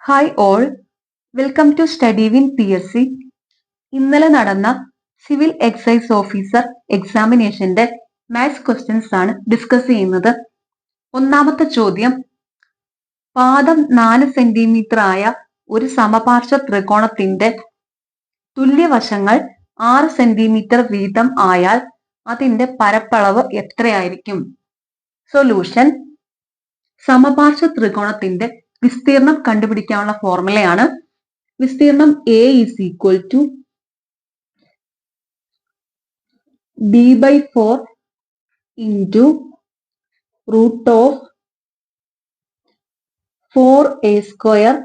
Hi all, welcome to study win PSC. ഇന്നലെ നടന്ന civil excise officer എക്സാമിനേഷന്റെ maths questions ആണ് ഡിസ്കസ് ചെയ്യുന്നത്. ഒന്നാമത്തെ ചോദ്യം, പാദം 4 സെന്റിമീറ്റർ ആയ ഒരു സമപാർശ്വ ത്രികോണത്തിന്റെ തുല്യവശങ്ങൾ 6 സെന്റിമീറ്റർ വീതം ആയാൽ അതിന്റെ പരപ്പളവ് എത്രയായിരിക്കും? സൊല്യൂഷൻ: സമപാർശ്വ ത്രികോണത്തിന്റെ വിസ്തീർണം കണ്ടുപിടിക്കാനുള്ള ഫോർമുലയാണ് വിസ്തീർണം A is equal to b/4 into root of 4a square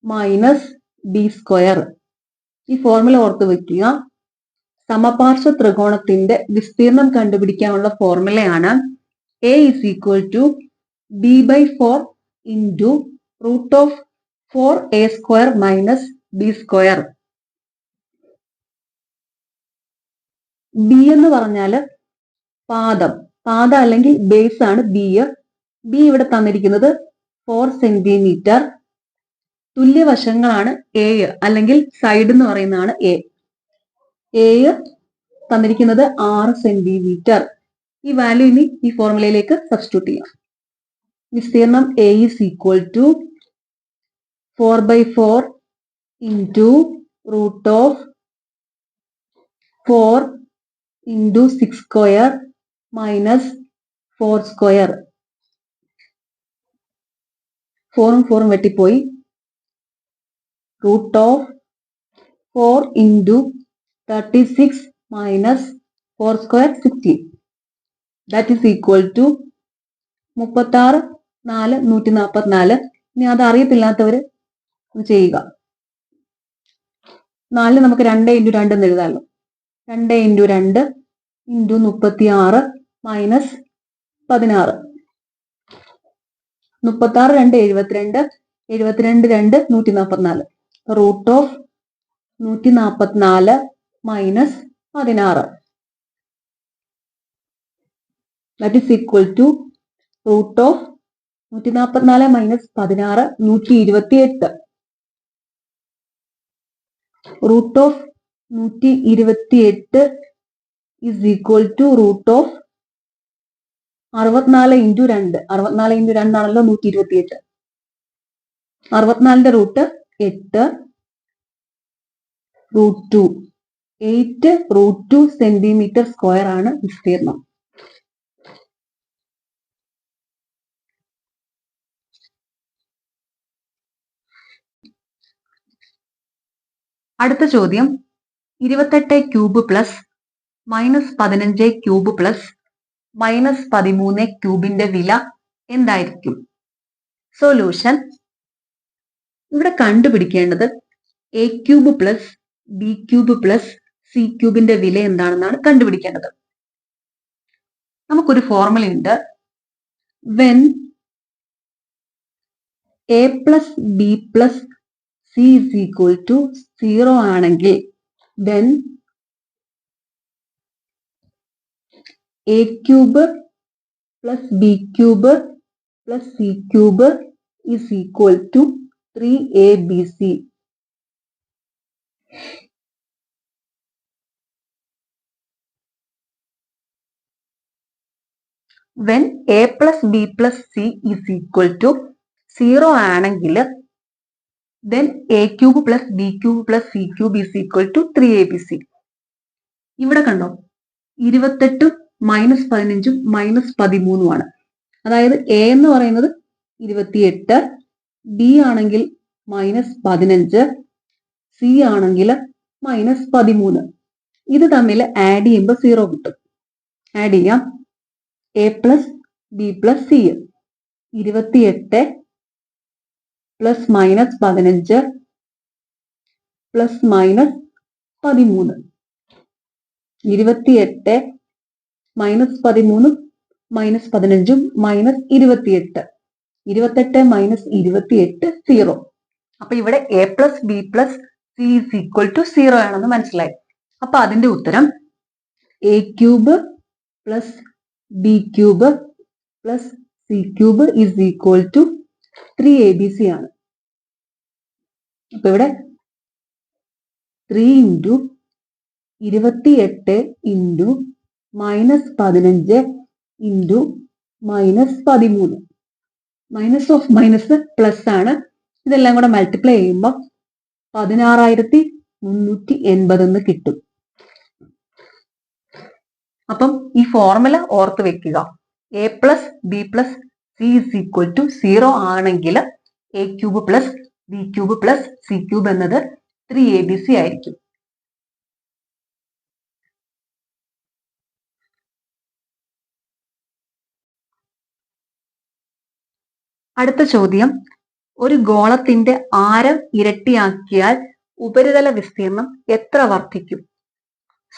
minus b square. ഈ ഫോർമുല ഓർത്ത് വെക്കുക. സമപാർശ്വ ത്രികോണത്തിന്റെ വിസ്തീർണം കണ്ടുപിടിക്കാനുള്ള ഫോർമുലയാണ് A is equal to b/4 into root of 4a square minus b square. B എന്ന് പറഞ്ഞാല് പാദം അല്ലെങ്കിൽ ബേസ് ആണ് ബി. ഇവിടെ തന്നിരിക്കുന്നത് 4 സെന്റിമീറ്റർ. തുല്യവശങ്ങളാണ് എ അല്ലെങ്കിൽ സൈഡ് എന്ന് പറയുന്നതാണ് എ തന്നിരിക്കുന്നത് 6 സെന്റിമീറ്റർ. ഈ വാല്യൂ ഇനി ഈ ഫോർമുലയിലേക്ക് സബ്സ്റ്റിറ്റ്യൂട്ട് ചെയ്യാം. വിസ്തീർണം A is equal to 4/4 into root of 4 into 6 square minus 4 square. 4ഉം 4ഉം വെട്ടിപ്പോയി. root of 4 into 36 minus 4 square 16. That is equal to 36 4 144. ഇനി അത് അറിയത്തില്ലാത്തവര് ചെയ്യുക. 4 നമുക്ക് 2 into 2 എന്ന് എഴുതാമല്ലോ. 2 into 2 into 36 minus 16. 36 2 72, 72 2 144. Root of 144 minus 16. That is equal to root of 144 minus 16 128. root of 128 is equal to root of 64 into 2. 64 into 2 ആണല്ലോ 128. 64ന്റെ root 8 root 2. 8 root 2 centimetre square ആണ് വിസ്തീർണം. അടുത്ത ചോദ്യം, 28 ക്യൂബ് പ്ലസ് -15 ക്യൂബ് പ്ലസ് -13 ക്യൂബിന്റെ വില എന്തായിരിക്കും? Solution: ഇവിടെ കണ്ടുപിടിക്കേണ്ടത് A cube plus B cube plus C ക്യൂബിന്റെ വില എന്താണെന്നാണ് കണ്ടുപിടിക്കേണ്ടത്. നമുക്കൊരു ഫോർമുലയുണ്ട്. When A plus B plus C is equal to 0 ആണെങ്കിൽ then A cube plus B cube plus C cube is equal to 3abc. when a plus b plus c is equal to 0 ആണെങ്കിൽ then a cube plus b cube plus c cube is equal to 3abc. ഇവിടെ കണ്ടോ, 28 -15 -13 ആണ്. അതായത് A എന്ന് പറയുന്നത് 28, B ആണെങ്കിൽ -15, C ആണെങ്കിൽ -13. ഇത് തമ്മിൽ ആഡ് ചെയ്യുമ്പോൾ 0 കിട്ടും. ആഡ് ചെയ്യാം. A plus B plus C 28 plus -15 plus -13. 28 -13 -15 -28. 28 -28 0. അപ്പൊ ഇവിടെ A plus B plus C is equal to 0 ആണെന്ന് മനസ്സിലായി. അപ്പൊ അതിന്റെ ഉത്തരം A cube plus B cube plus C cube is equal to 3abc ആണ്. അപ്പൊ ഇവിടെ 3 into 28 into -15 into -13. Minus of minus plus ആണ്. ഇതെല്ലാം കൂടെ മൾട്ടിപ്ലൈ ചെയ്യുമ്പോൾ 16,380 എന്ന് കിട്ടും. അപ്പം ഈ ഫോർമുല ഓർത്ത് വെക്കുക. a plus B plus C is equal to 0 ആണെങ്കിൽ a cube plus B cube plus C cube എന്നത് 3abc ആയിരിക്കും. അടുത്ത ചോദ്യം, ഒരു ഗോളത്തിന്റെ ആരം ഇരട്ടിയാക്കിയാൽ ഉപരിതല വിസ്തീർണം എത്ര വർദ്ധിക്കും?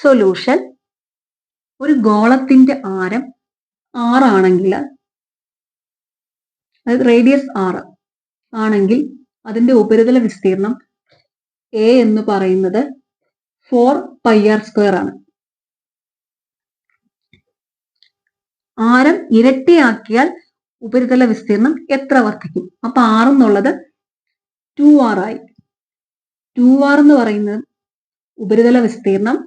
സൊല്യൂഷൻ, ഒരു ഗോളത്തിന്റെ ആരം 6 ആണെങ്കിൽ, അതായത് റേഡിയസ് 6 ആണെങ്കിൽ അതിന്റെ ഉപരിതല വിസ്തീർണം a എന്ന് പറയുന്നത് 4πr² ആണ്. ആരം ഇരട്ടിയാക്കിയാൽ ഉപരിതല വിസ്തീർണം എത്ര വർദ്ധിക്കും? അപ്പൊ 6 എന്നുള്ളത് 2r ആയി. 2r എന്ന് പറയുന്നത് ഉപരിതല വിസ്തീർണം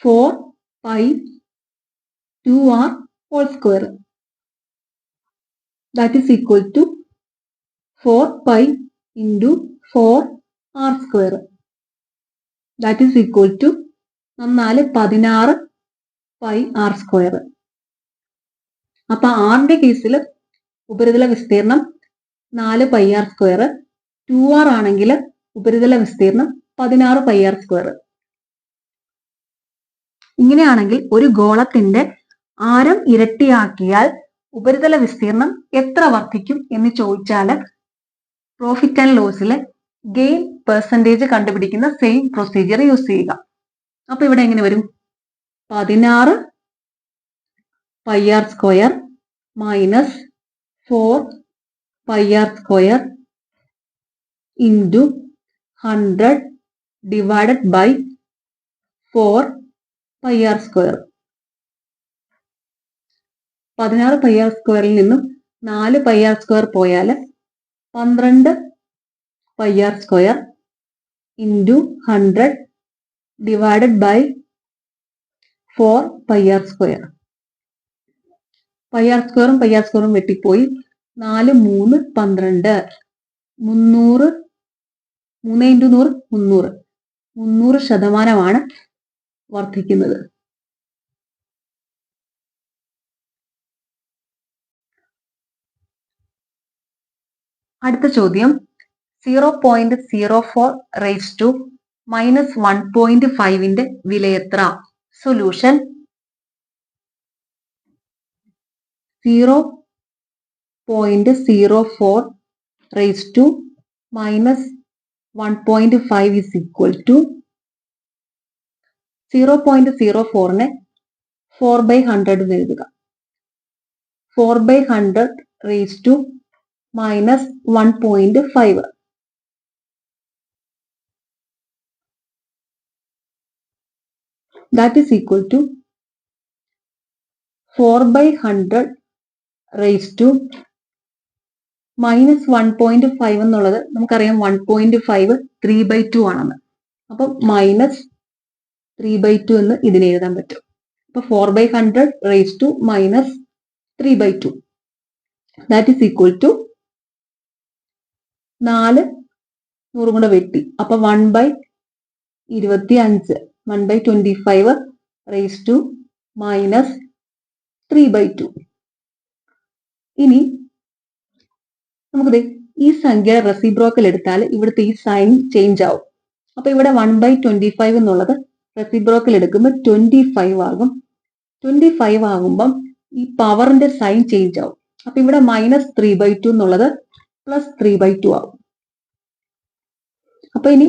4π2r² that is equal to 4π into 4r² that is equal to 16πr². അപ്പൊ ആറിന്റെ കേസിൽ ഉപരിതല വിസ്തീർണം 4πr², 2r ആണെങ്കിൽ ഉപരിതല വിസ്തീർണം 16πr². ഇങ്ങനെയാണെങ്കിൽ ഒരു ഗോളത്തിന്റെ ആരം ഇരട്ടിയാക്കിയാൽ ഉപരിതല വിസ്തീർണം എത്ര വർദ്ധിക്കും എന്ന് ചോദിച്ചാൽ പ്രോഫിറ്റ് ആൻഡ് ലോസിലെ ഗെയിൻ പെർസെൻറ്റേജ് കണ്ടുപിടിക്കുന്ന സെയിം പ്രൊസീജിയർ യൂസ് ചെയ്യുക. അപ്പൊ ഇവിടെ എങ്ങനെ വരും? 16πr² minus 4πr² into 100 divided by 4πr². 16πr² നിന്നും 4πr² പോയാൽ 12πr² into 100 divided by 4πr². πr² വെട്ടിപ്പോയി. 4 3 12. 300 3 × 100 300% വർദ്ധിക്കുന്നത്. അടുത്ത ചോദ്യം, 0.04 റേസ് ടു -1.5ന്റെ വില എത്ര? Solution, 0.04 raise to -1.5 is equal to 0.04നെ 4/100 എന്ന് എഴുതുക. 4/100 raise to -1.5. That is equal to 4/100 raise to -1.5 എന്നുള്ളത് നമുക്കറിയാം 1.5 3/2 ആണെന്ന്. അപ്പൊ -3/2 എന്ന് ഇതിനെ എഴുതാൻ പറ്റും. അപ്പൊ 4/100 raise to -3/2 that is equal to 4 100 കൂടെ വെട്ടി. അപ്പൊ 1/25 1/25 റേസ് ടു -3/2. ഇനി നമുക്കിത് ഈ സംഖ്യ റെസിപ്രോക്കൽ എടുത്താൽ ഇവിടുത്തെ ഈ സൈൻ ചേഞ്ച് ആവും. അപ്പൊ ഇവിടെ 1/25 എന്നുള്ളത് റെസിപ്രോക്കൽ എടുക്കുമ്പോൾ 25 ആകും. 25 ആകുമ്പം ഈ പവറിന്റെ സൈൻ ചേഞ്ച് ആവും. അപ്പൊ ഇവിടെ -3/2 എന്നുള്ളത് +3/2 ആവും. അപ്പൊ ഇനി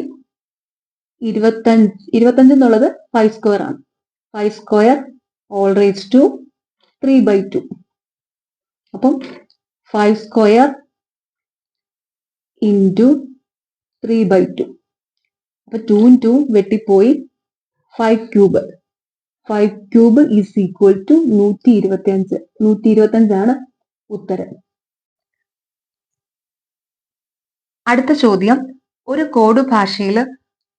25 എന്നുള്ളത് 5² ആണ്. 5² all raised to 3/2. അപ്പം 5² ഇൻറ്റു 3/2. അപ്പൊ 2 × 2 വെട്ടിപ്പോയി. 5³ 5³ ഈസ് ഈക്വൽ ടു 125. 125 ആണ് ഉത്തരം. അടുത്ത ചോദ്യം, ഒരു കോഡ് ഭാഷയിൽ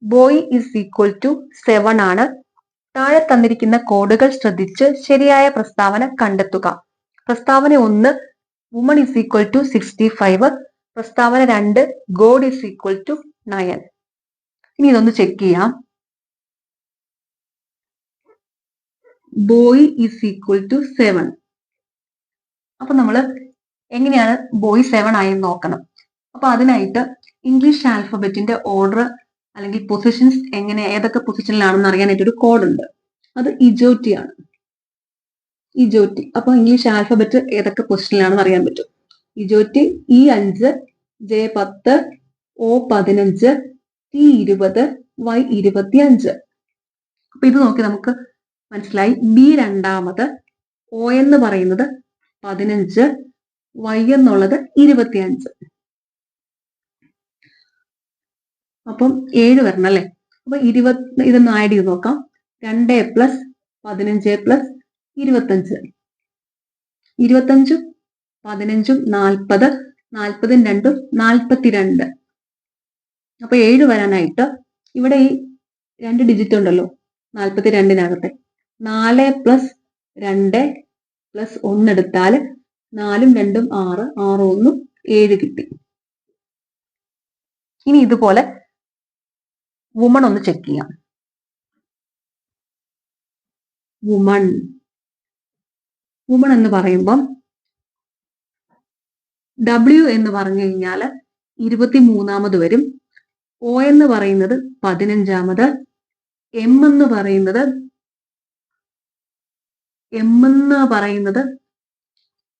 ബോയ് ഈസ് ഈക്വൽ ടു 7 ആണ്. താഴെ തന്നിരിക്കുന്ന കോഡുകൾ ശ്രദ്ധിച്ച് ശരിയായ പ്രസ്താവന കണ്ടെത്തുക. പ്രസ്താവന 1 വുമൺ ഈസ് ഈക്വൽ ടു 65. പ്രസ്താവന 2 ഗോഡ് ഈസ് ഈക്വൽ ടു 9. ഇനി ഇതൊന്ന് ചെക്ക് ചെയ്യാം. Boy is equal to 7. അപ്പൊ നമ്മൾ എങ്ങനെയാണ് ബോയ് 7 ആയെന്ന് നോക്കണം. അപ്പൊ അതിനായിട്ട് ഇംഗ്ലീഷ് ആൽഫബറ്റിന്റെ ഓർഡർ അല്ലെങ്കിൽ പൊസിഷൻസ് ഏതൊക്കെ പൊസിഷനിലാണെന്ന് അറിയാനായിട്ട് ഒരു കോഡ് ഉണ്ട്. അത് ഇജോറ്റി ആണ്. ഇജോറ്റി. അപ്പൊ ഇംഗ്ലീഷ് ആൽഫബറ്റ് ഏതൊക്കെ പൊസിഷനിലാണെന്ന് അറിയാൻ പറ്റും. ഇജോറ്റി E5, J10, O15, T20, Y25. അപ്പൊ ഇത് നോക്കി നമുക്ക് മനസ്സിലായി. B2, O എന്ന് പറയുന്നത് 15, Y എന്നുള്ളത് 25. അപ്പം 7 വരണം അല്ലെ. അപ്പൊ 20 ഇതൊന്ന് ആഡ് ചെയ്ത് നോക്കാം. 2 + 15 + 25. 25 15 40, 40 2 42. അപ്പൊ 7 വരാനായിട്ട് ഇവിടെ ഈ 2 ഡിജിറ്റ് ഉണ്ടല്ലോ 42-നകത്തെ 4 + 2 + 1 എടുത്താൽ 4 2 6, 6 1 7 കിട്ടി. ഇനി ഇതുപോലെ വുമൺ ഒന്ന് ചെക്ക് ചെയ്യാം. വുമൺ എന്ന് പറയുമ്പം W എന്ന് പറഞ്ഞു കഴിഞ്ഞാൽ 23-മത് വരും. O എന്ന് പറയുന്നത് 15-മത്. M എന്ന് പറയുന്നത്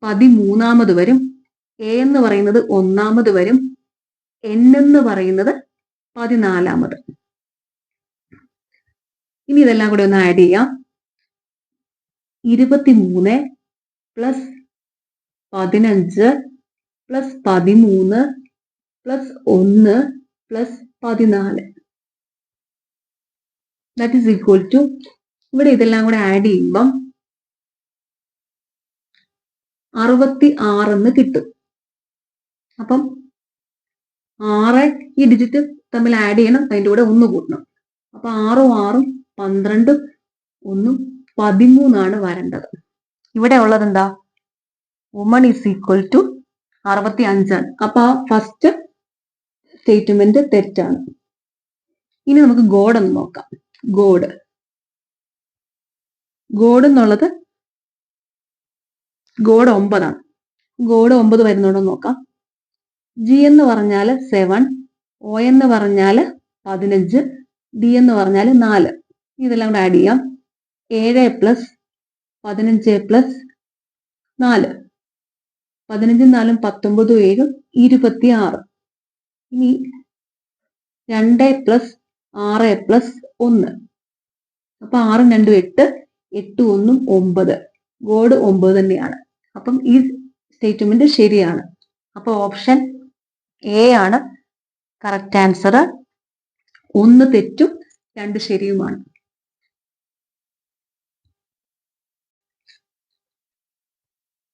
13-മത് വരും. A എന്ന് പറയുന്നത് 1-മത് വരും. N എന്ന് പറയുന്നത് 14-മത്. ഇനി ഇതെല്ലാം കൂടെ ഒന്ന് ആഡ് ചെയ്യാം. 23 + 15 + 13 + 1 + 14. ദാറ്റ് ഈസ് ഈക്വൽ ടു ഇവിടെ ഇതെല്ലാം കൂടെ ആഡ് ചെയ്യുമ്പം 66 എന്ന് കിട്ടും. അപ്പം 6 ഈ ഡിജിറ്റ് തമ്മിൽ ആഡ് ചെയ്യണം, അതിൻ്റെ കൂടെ 1 കൂട്ടണം. അപ്പൊ 6 6 12 1 13 വരേണ്ടത്. ഇവിടെ ഉള്ളത് എന്താ? Woman is equal to 65. അപ്പൊ ആ ഫസ്റ്റ് സ്റ്റേറ്റ്മെന്റ് തെറ്റാണ്. ഇനി നമുക്ക് ഗോഡ് എന്ന് നോക്കാം. ഗോഡ് എന്നുള്ളത് ഗോഡ് 9 ആണ്. ഗോഡ് 9 വരുന്നുണ്ടോ നോക്കാം. G എന്ന് പറഞ്ഞാൽ 7, O എന്ന് പറഞ്ഞാൽ 15, D എന്ന് പറഞ്ഞാൽ 4. ഇതെല്ലാം കൂടെ ആഡ് ചെയ്യാം. 7 + 15 + 4, 15 4 19 7 26. ഇനി 2 + 6 + 1. അപ്പൊ 6 2 8, 8 1 9. ഗോഡ് 9 തന്നെയാണ്. അപ്പം ഈ സ്റ്റേറ്റ്മെന്റ് ശരിയാണ്. അപ്പൊ ഓപ്ഷൻ A ആണ് കറക്റ്റ് ആൻസർ. 1 തെറ്റും 2 ശരിയുമാണ്.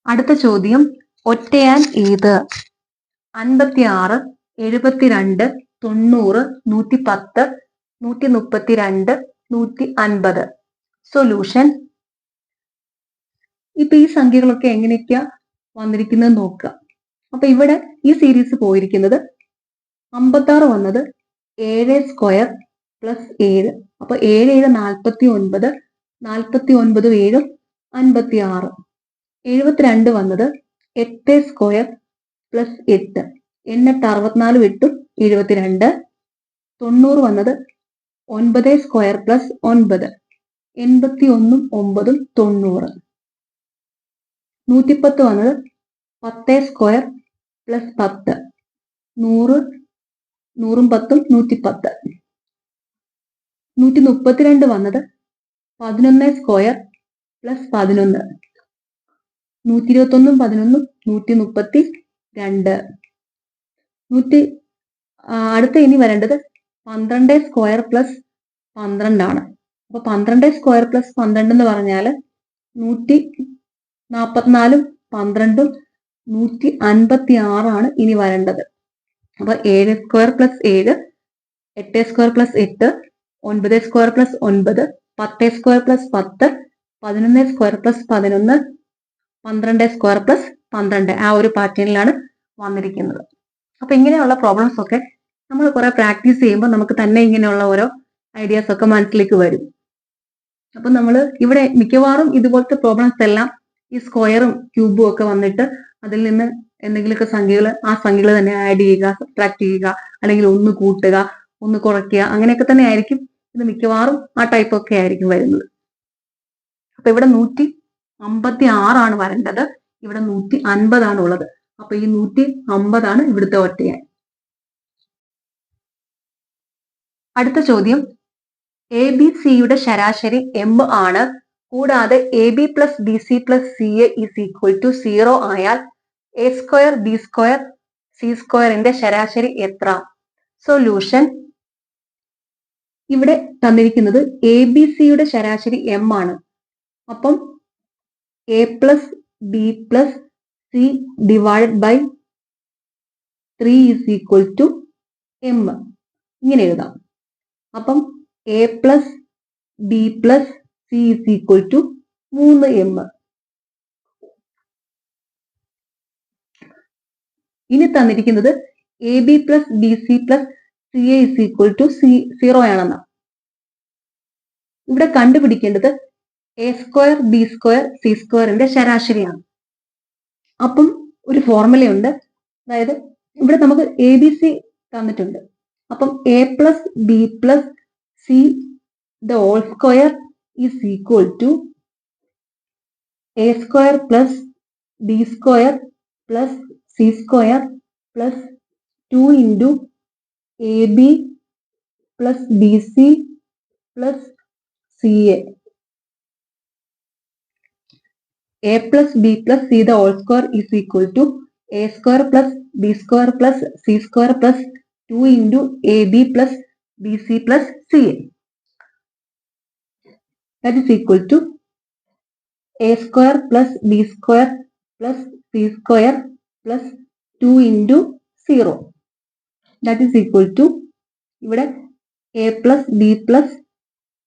അടുത്ത ചോദ്യം ഒറ്റയാൻ ഏത്? 56, 72, 90, 110, 132, 150. സൊല്യൂഷൻ. ഇപ്പൊ ഈ സംഖ്യകളൊക്കെ എങ്ങനെയൊക്കെയാ വന്നിരിക്കുന്നത് നോക്കുക. അപ്പൊ ഇവിടെ ഈ സീരീസ് പോയിരിക്കുന്നത് 56 വന്നത് 7² + 7. അപ്പൊ 7 7 49, 49 7 56. 72 വന്നത് 8² + 8, 8 64 8 72. 90 വന്നത് 9² + 9, 81 9 90. 110 വന്നത് 10² + 10, 100 100 10 110. 132 വന്നത് 11² + 11, 121 11 132. അടുത്ത ഇനി വരേണ്ടത് 12² + 12 ആണ്. അപ്പൊ 12² + 12 എന്ന് പറഞ്ഞാൽ 144 12 156 ഇനി വരേണ്ടത്. അപ്പൊ 7 square plus 7, 8 square plus 8, 9 square plus 9, 10 square plus 10, 11 square plus 11, 12 square plus 12 ആ ഒരു പാറ്റേണിലാണ് വന്നിരിക്കുന്നത്. അപ്പൊ ഇങ്ങനെയുള്ള പ്രോബ്ലംസ് ഒക്കെ നമ്മൾ കുറെ പ്രാക്ടീസ് ചെയ്യുമ്പോൾ നമുക്ക് തന്നെ ഇങ്ങനെയുള്ള ഓരോ ഐഡിയാസ് ഒക്കെ മനസ്സിലേക്ക് വരും. അപ്പൊ നമ്മൾ ഇവിടെ മിക്കവാറും ഇതുപോലത്തെ പ്രോബ്ലംസ് എല്ലാം ഈ സ്ക്വയറും ക്യൂബും ഒക്കെ വന്നിട്ട് അതിൽ നിന്ന് എന്തെങ്കിലുമൊക്കെ സംഖ്യകൾ ആ സംഖ്യകൾ തന്നെ ആഡ് ചെയ്യുക, സബ്ട്രാക്ട് ചെയ്യുക, അല്ലെങ്കിൽ ഒന്ന് കൂട്ടുക, ഒന്ന് കുറയ്ക്കുക, അങ്ങനെയൊക്കെ തന്നെ ആയിരിക്കും ഇത് മിക്കവാറും ആ ടൈപ്പ് ഒക്കെ ആയിരിക്കും വരുന്നത്. അപ്പൊ ഇവിടെ 156 വരേണ്ടത്, ഇവിടെ 150 ഉള്ളത്. അപ്പൊ ഈ 150 ഇവിടുത്തെ ഒറ്റയായി. അടുത്ത ചോദ്യം, എ ബി സിയുടെ ശരാശരി m ആണ്, കൂടാതെ A B plus B C plus C A is equal to 0 ആയാൽ A square B square C സ്ക്വയറിന്റെ ശരാശരി എത്ര? സൊല്യൂഷൻ, ഇവിടെ തന്നിരിക്കുന്നത് എ ബി സിയുടെ ശരാശരി m ആണ്. അപ്പം A plus B plus C divided by 3 is equal to m. ഇങ്ങനെ എഴുതാം. അപ്പം A plus B plus C is equal to 3m. ഇനി തന്നിരിക്കുന്നത് A B plus B C plus C A is equal to 0 ആണെന്ന്. ഇവിടെ കണ്ടുപിടിക്കേണ്ടത് A square B square C സ്ക്വയറിന്റെ ശരാശരിയാണ്. അപ്പം ഒരു ഫോർമുലയുണ്ട്. അതായത് ഇവിടെ നമുക്ക് എ ബി സി തന്നിട്ടുണ്ട്. അപ്പം A plus B plus C the whole square is equal to A square plus B square plus C square plus 2 into A B plus B C plus C A. A plus B plus C the whole square is equal to A square plus B square plus C square plus 2 into A B plus B C plus C A. That is equal to A square plus B square plus C square plus 2 into 0. That is equal to, ഇവിടെ A plus B plus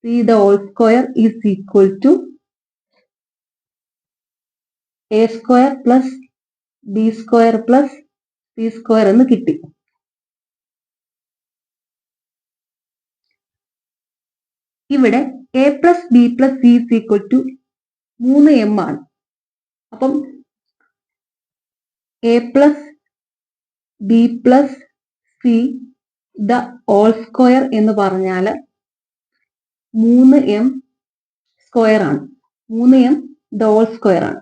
C the whole square is equal to A square plus B square plus C square എന്ന് കിട്ടി. ഇവിടെ A plus B plus C is equal to 3m ആണ്. അപ്പം A plus B plus C the whole square എന്ന് പറഞ്ഞാൽ 3m square ആണ്. 3m the whole square ആണ്.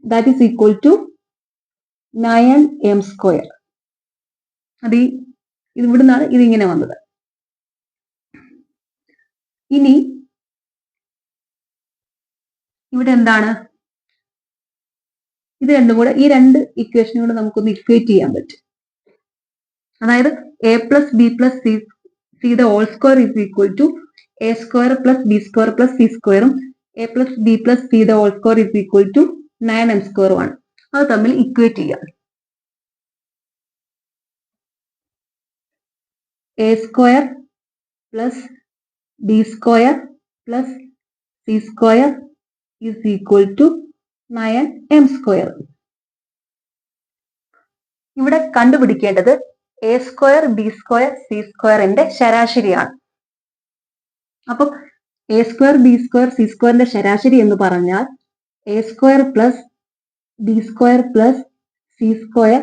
That is equal to 9m square. അത് ഇവിടുന്നാണ് ഇതിങ്ങനെ വന്നത്. ഇനി ഇവിടെ എന്താണ്, ഇത് രണ്ടും കൂടെ, ഈ രണ്ട് ഇക്വേഷനും കൂടെ നമുക്കൊന്ന് ഇക്വേറ്റ് ചെയ്യാൻ പറ്റും. അതായത് A plus B plus C the whole square is equal to A square plus B square plus C സ്ക്വയറും A plus B plus C the whole square is equal to 9m സ്ക്വയറും ആണ്. അത് തമ്മിൽ equate ചെയ്യാം. A square plus B square plus C square is equal to 9m square. ഇവിടെ കണ്ടുപിടിക്കേണ്ടത് A square B square C സ്ക്വയറിന്റെ ശരാശരിയാണ്. അപ്പം A square B square C സ്ക്വയറിന്റെ ശരാശരി എന്ന് പറഞ്ഞാൽ A square plus B square plus C square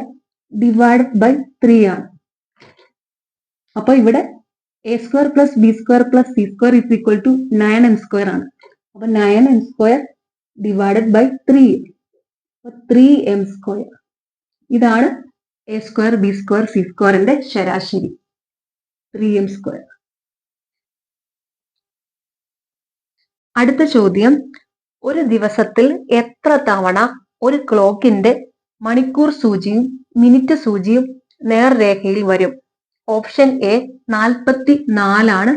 divided by 3 ആണ്. അപ്പൊ ഇവിടെ A square plus B square plus C square is equal to 9m square ആണ്. അപ്പൊ 9m square divided by 3, 3m square. ഇതാണ് A square B square C സ്ക്വയറിന്റെ ശരാശരി, 3m square. അടുത്ത ചോദ്യം, ഒരു ദിവസത്തിൽ എത്ര തവണ ഒരു ക്ലോക്കിന്റെ മണിക്കൂർ സൂചിയും മിനിറ്റ് സൂചിയും നേർരേഖയിൽ വരും? ഓപ്ഷൻ എ 44 ആണ്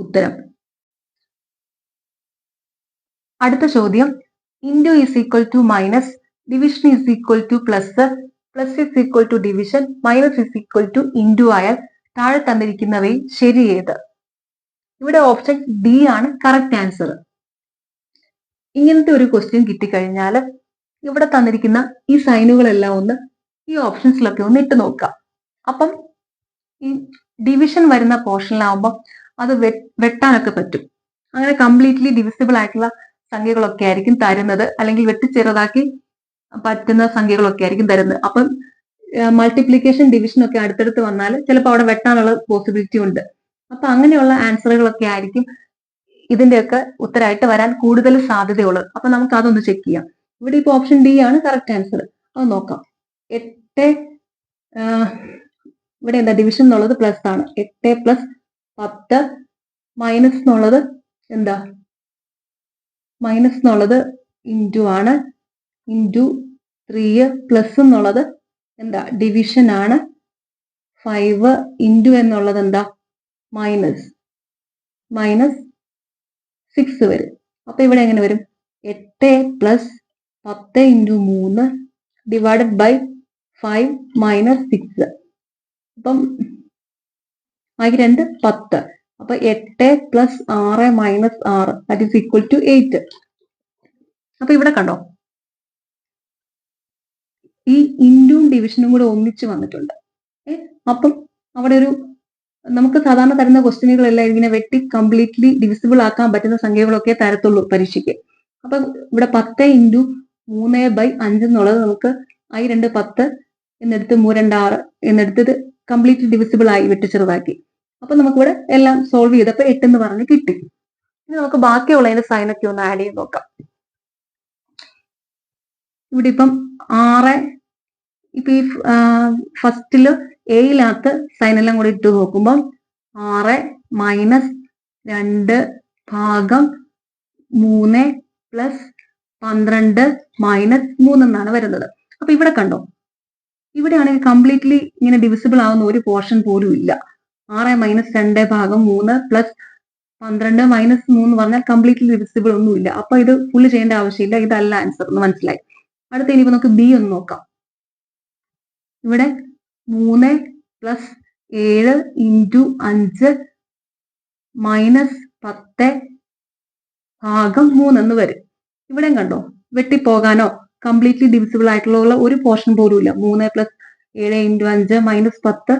ഉത്തരം. അടുത്ത ചോദ്യം, into is equal to minus, division is equal to plus, plus is equal to division, minus is equal to into ആയാൽ താഴെ തന്നിരിക്കുന്നവയിൽ ശരി ഏത്? ഇവിടെ ഓപ്ഷൻ ഡി ആണ് കറക്റ്റ് ആൻസർ. ഇങ്ങനത്തെ ഒരു ക്വസ്റ്റ്യൻ കിട്ടിക്കഴിഞ്ഞാൽ ഇവിടെ തന്നിരിക്കുന്ന ഈ സൈനുകളെല്ലാം ഒന്ന് ഈ ഓപ്ഷൻസിലൊക്കെ ഒന്ന് ഇട്ട് നോക്കാം. അപ്പം ഈ ഡിവിഷൻ വരുന്ന പോർഷനിലാവുമ്പോൾ അത് വെട്ടാനൊക്കെ പറ്റും. അങ്ങനെ കംപ്ലീറ്റ്ലി ഡിവിസിബിൾ ആയിട്ടുള്ള സംഖ്യകളൊക്കെ ആയിരിക്കും തരുന്നത്, അല്ലെങ്കിൽ വെട്ടിച്ചെറുതാക്കി പറ്റുന്ന സംഖ്യകളൊക്കെ ആയിരിക്കും തരുന്നത്. അപ്പം മൾട്ടിപ്ലിക്കേഷൻ ഡിവിഷൻ ഒക്കെ അടുത്തടുത്ത് വന്നാൽ ചിലപ്പോൾ അവിടെ വെട്ടാനുള്ള പോസിബിലിറ്റി ഉണ്ട്. അപ്പൊ അങ്ങനെയുള്ള ആൻസറുകളൊക്കെ ആയിരിക്കും ഇതിന്റെയൊക്കെ ഉത്തരമായിട്ട് വരാൻ കൂടുതൽ സാധ്യതയുള്ളത്. അപ്പൊ നമുക്ക് അതൊന്ന് ചെക്ക് ചെയ്യാം. ഇവിടെ ഇപ്പൊ ഓപ്ഷൻ ഡി ആണ് കറക്റ്റ് ആൻസർ. അത് നോക്കാം. 8 ഇവിടെ എന്താ ഡിവിഷൻ എന്നുള്ളത് പ്ലസ് ആണ്. 8 പ്ലസ് 10 മൈനസ് എന്നുള്ളത് എന്താ മൈനസ് എന്നുള്ളത് ഇൻറ്റു ആണ്. ഇൻറ്റു 3 പ്ലസ് എന്നുള്ളത് എന്താ ഡിവിഷൻ ആണ്. 5 ഇൻറ്റു എന്നുള്ളത് എന്താ മൈനസ് 6 വരും. അപ്പൊ ഇവിടെ എങ്ങനെ വരും? 8 plus 10 into 3 divided by 5 minus 6. അപ്പം 2 10. അപ്പൊ 8 plus 6 minus 6 that is equal to 8. അപ്പൊ ഇവിടെ കണ്ടോ, ഈ ഇൻറ്റും ഡിവിഷനും കൂടെ ഒന്നിച്ച് വന്നിട്ടുണ്ട്. അപ്പം അവിടെ ഒരു നമുക്ക് സാധാരണ തരുന്ന ക്വസ്റ്റ്യനുകളെല്ലാം ഇങ്ങനെ വെട്ടി കംപ്ലീറ്റ്ലി ഡിവിസിബിൾ ആക്കാൻ പറ്റുന്ന സംഖ്യകളൊക്കെ തരത്തുള്ളൂ പരീക്ഷയ്ക്ക്. അപ്പൊ ഇവിടെ 10 ഇൻറ്റു 3/5 എന്നുള്ളത് നമുക്ക് 2 10 എന്നെടുത്ത് 3 2 6 എന്നെടുത്തത് കംപ്ലീറ്റ്ലി ഡിവിസിബിൾ ആയി വെട്ടിച്ചെറുതാക്കി. അപ്പൊ നമുക്കിവിടെ എല്ലാം സോൾവ് ചെയ്തപ്പോൾ 8 എന്ന് പറഞ്ഞ് കിട്ടി. ഇനി നമുക്ക് ബാക്കിയുള്ളതിന്റെ സൈനൊക്കെ ഒന്ന് ആഡ് ചെയ്ത് നോക്കാം. ഇവിടെ ഇപ്പം 6 ഇപ്പൊ ഈ ഫസ്റ്റില് എയിലകത്ത് സൈൻ എല്ലാം കൂടി ഇട്ട് നോക്കുമ്പോൾ 6 മൈനസ് 2 ഭാഗം 3 പ്ലസ് 12 മൈനസ് 3 എന്നാണ് വരുന്നത്. അപ്പൊ ഇവിടെ കണ്ടോ, ഇവിടെ ആണെങ്കിൽ കംപ്ലീറ്റ്ലി ഇങ്ങനെ ഡിവിസിബിൾ ആവുന്ന ഒരു പോർഷൻ പോലും ഇല്ല. 6 മൈനസ് 2 ഭാഗം 3 പ്ലസ് 12 മൈനസ് 3 പറഞ്ഞാൽ കംപ്ലീറ്റ്ലി ഡിവിസിബിൾ ഒന്നുമില്ല. അപ്പൊ ഇത് ഫുള്ള് ചെയ്യേണ്ട ആവശ്യമില്ല. ഇതല്ല ആൻസർ എന്ന് മനസ്സിലായി. അടുത്ത ഇനിയിപ്പോ നമുക്ക് ബി ഒന്ന് നോക്കാം. ഇവിടെ 3 പ്ലസ് 7 ഇൻറ്റു 5 മൈനസ് 10 ഭാഗം 3 എന്ന് വരും. ഇവിടെയും കണ്ടോ, വെട്ടിപ്പോകാനോ കംപ്ലീറ്റ്ലി ഡിവിസിബിൾ ആയിട്ടുള്ള ഒരു പോർഷൻ പോലും ഇല്ല. 3 പ്ലസ് 7 ഇൻറ്റു 5 മൈനസ് 10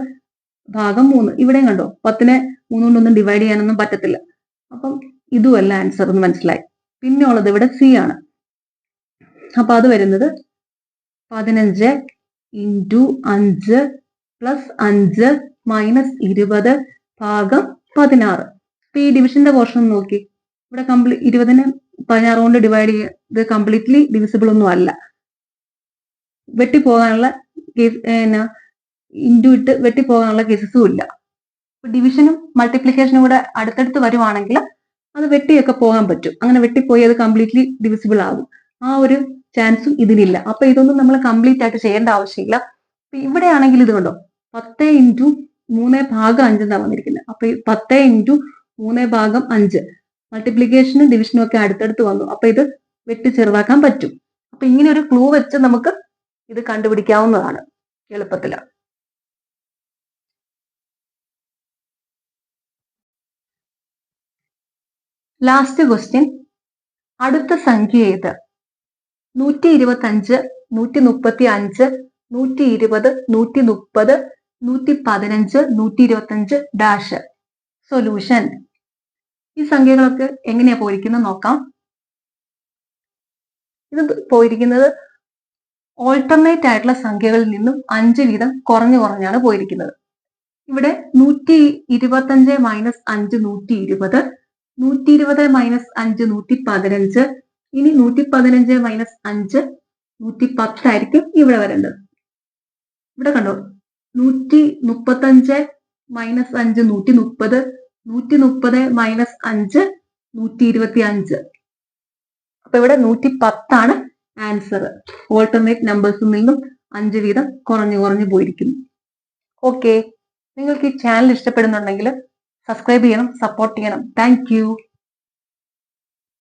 ഭാഗം 3. ഇവിടെയും കണ്ടോ, 10നെ 3 കൊണ്ടൊന്നും ഡിവൈഡ് ചെയ്യാനൊന്നും പറ്റത്തില്ല. അപ്പം ഇതുമല്ല ആൻസർ എന്ന് മനസ്സിലായി. പിന്നെ ഉള്ളത് ഇവിടെ സി ആണ്. അപ്പൊ അത് വരുന്നത് 15 ഇൻറ്റു 5 പ്ലസ് 5 മൈനസ് 20 ഭാഗം 16. അപ്പൊ ഈ ഡിവിഷന്റെ പോർഷൻ നോക്കി, ഇവിടെ 20നെ 16 കൊണ്ട് ഡിവൈഡ് ചെയ്ത് കംപ്ലീറ്റ്ലി ഡിവിസിബിൾ ഒന്നും അല്ല. വെട്ടിപ്പോകാനുള്ള ഇൻറ്റു ഇട്ട് വെട്ടിപ്പോകാനുള്ള കേസസും ഇല്ല. ഡിവിഷനും മൾട്ടിപ്ലിക്കേഷനും കൂടെ അടുത്തടുത്ത് വരുവാണെങ്കിൽ അത് വെട്ടിയൊക്കെ പോകാൻ പറ്റും. അങ്ങനെ വെട്ടിപ്പോയി അത് കംപ്ലീറ്റ്ലി ഡിവിസിബിൾ ആകും. ആ ഒരു ചാൻസും ഇതിനില്ല. അപ്പൊ ഇതൊന്നും നമ്മൾ കംപ്ലീറ്റ് ആയിട്ട് ചെയ്യേണ്ട ആവശ്യമില്ല. ഇവിടെ ആണെങ്കിൽ ഇത് കണ്ടോ, 10 ഇൻറ്റു 3 ഭാഗം 5 എന്നാണ് വന്നിരിക്കുന്നത്. അപ്പൊ 10 ഇൻറ്റു 3 ഭാഗം 5 മൾട്ടിപ്ലിക്കേഷനും ഡിവിഷനും ഒക്കെ അടുത്തടുത്ത് വന്നു. അപ്പൊ ഇത് വെട്ടി ചെറുതാക്കാൻ പറ്റും. അപ്പൊ ഇങ്ങനെ ഒരു ക്ലൂ വെച്ച് നമുക്ക് ഇത് കണ്ടുപിടിക്കാവുന്നതാണ് എളുപ്പത്തിൽ. ലാസ്റ്റ് ക്വസ്റ്റ്യൻ, അടുത്ത സംഖ്യ ഏത്? 125 135 120 130 115 125 ഡാഷ്. സൊല്യൂഷൻ. ഈ സംഖ്യകളൊക്കെ എങ്ങനെയാ പോയിരിക്കുന്നത് നോക്കാം. ഇത് പോയിരിക്കുന്നത് ഓൾട്ടർനേറ്റ് ആയിട്ടുള്ള സംഖ്യകളിൽ നിന്നും 5 വീതം കുറഞ്ഞാണ് പോയിരിക്കുന്നത്. ഇവിടെ 125 മൈനസ് 5 120, 120 മൈനസ് 5 115, ഇനി 115 മൈനസ് 5 110 ആയിരിക്കും ഇവിടെ വരേണ്ടത്. ഇവിടെ കണ്ടോ, 135 മൈനസ് 5 130, 130 മൈനസ് 5 125. അപ്പൊ ഇവിടെ 110 ആണ് ആൻസർ. ഓൾട്ടർനേറ്റ് നമ്പേഴ്സിൽ നിന്നും 5 വീതം കുറഞ്ഞു പോയിരിക്കുന്നു. ഓക്കെ, നിങ്ങൾക്ക് ഈ ചാനൽ ഇഷ്ടപ്പെടുന്നുണ്ടെങ്കിൽ സബ്സ്ക്രൈബ് ചെയ്യണം, സപ്പോർട്ട് ചെയ്യണം. Thank you.